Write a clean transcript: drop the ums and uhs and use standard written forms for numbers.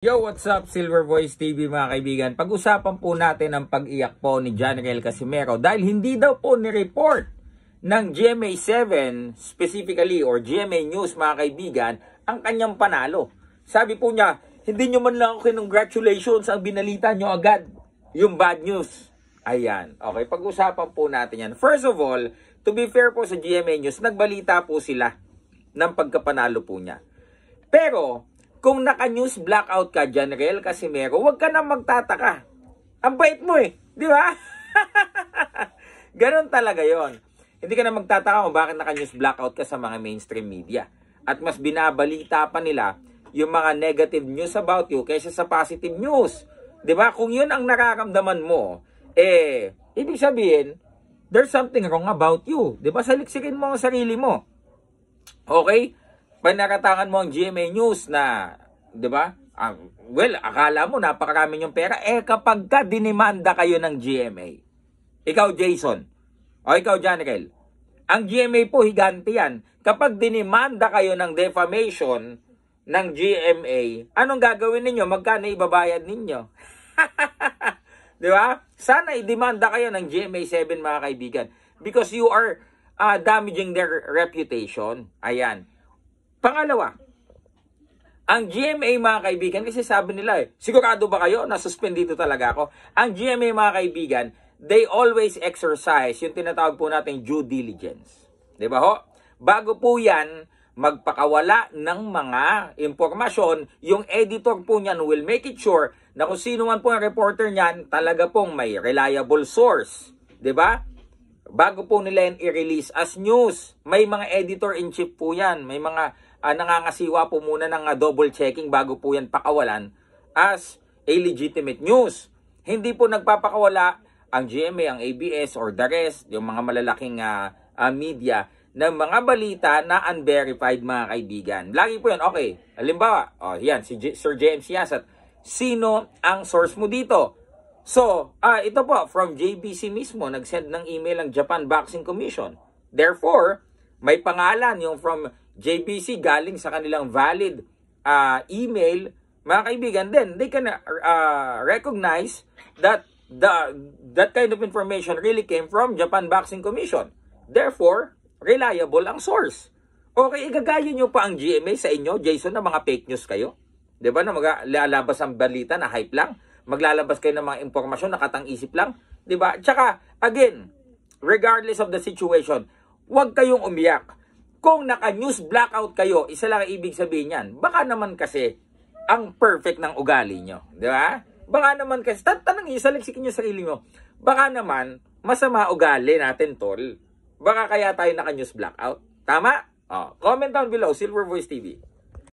Yo, what's up, Silver Voice TV mga kaibigan? Pag-usapan po natin ang pag-iyak po ni Janneriel Casimero dahil hindi daw po ni-report ng GMA7 specifically or GMA News mga kaibigan ang kanyang panalo. Sabi po niya, hindi nyo man lang ako congratulations ang binalita nyo agad yung bad news. Ayan, okay, pag-usapan po natin yan. First of all, to be fair po sa GMA News, nagbalita po sila ng pagkapanalo po niya. Pero kung naka-news blackout ka, Janneriel Casimero, huwag ka na magtataka. Ang bait mo eh. Di ba? Ganon talaga yon. Hindi ka na magtataka kung bakit naka-news blackout ka sa mga mainstream media. At mas binabalita pa nila yung mga negative news about you kaysa sa positive news. Di ba? Kung yun ang nararamdaman mo, ibig sabihin, there's something wrong about you. Di ba? Saliksikin mo ang sarili mo. Okay? Panaratangan mo ang GMA News na, di ba? Well, akala mo napakarami yung pera. Kapag ka dinimanda kayo ng GMA, ikaw Jason, o ikaw Janneriel, ang GMA po higante yan. Kapag dinimanda kayo ng defamation ng GMA, anong gagawin ninyo? Magkano ibabayad ninyo? Di ba? Sana idemanda kayo ng GMA7 mga kaibigan because you are damaging their reputation. Ayan. Pangalawa, ang GMA mga kaibigan, kasi sabi nila sigurado ba kayo na suspend dito talaga ako? Ang GMA mga kaibigan, they always exercise yung tinatawag po natin due diligence. Diba ho? Bago po yan, magpakawala ng mga impormasyon, yung editor po niyan will make it sure na kung sino man po ang reporter niyan, talaga pong may reliable source. Diba? Bago po nila yan i-release as news, may mga editor-in-chief po yan, may mga nangangasiwa po muna ng double checking bago po yan pakawalan as a legitimate news. Hindi po nagpapakawala ang GMA, ang ABS or the rest, yung mga malalaking media ng mga balita na unverified mga kaibigan. Lagi po yan, okay, halimbawa, yan, si Sir James Yasat, sino ang source mo dito? So, ito po, from JBC mismo, nag-send ng email ang Japan Boxing Commission. Therefore, may pangalan yung from JBC galing sa kanilang valid email, mga kaibigan, then they can recognize that that kind of information really came from Japan Boxing Commission. Therefore, reliable ang source. Okay, igagaya nyo pa ang GMA sa inyo, Jason, na mga fake news kayo. Diba na maglalabas ang balita na hype lang? Maglalabas kayo ng mga impormasyon na katang-isip lang? Diba? Tsaka, again, regardless of the situation, huwag kayong umiyak. Kung naka-news blackout kayo, isa lang ang ibig sabihin yan. Baka naman kasi ang perfect ng ugali nyo. Di ba? Baka naman kasi, tanongin, saliksikin nyo sarili mo. Baka naman, masama ugali natin, tol. Baka kaya tayo naka-news blackout. Tama? Comment down below, Silver Voice TV.